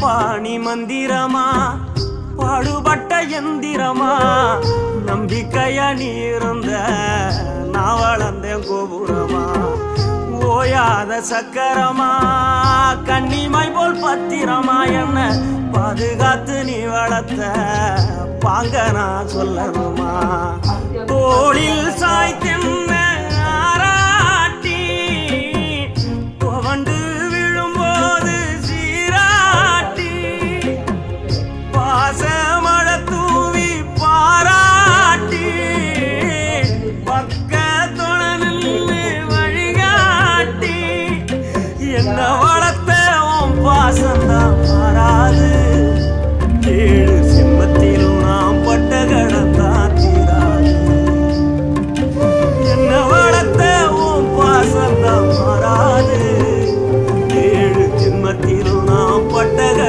பாணி மந்திரமா பாடுபட்ட எந்திரமா நம்பிக்கையா நீ இருந்த நான் வளர்ந்தேன் கோபுரமா ஓயாத சக்கரமா கண்ணிமை போல் பத்திரமா என்ன பாதுகாத்து நீ வளர்த்த பாங்க நான் சொல்லணுமா தோளில் சாய்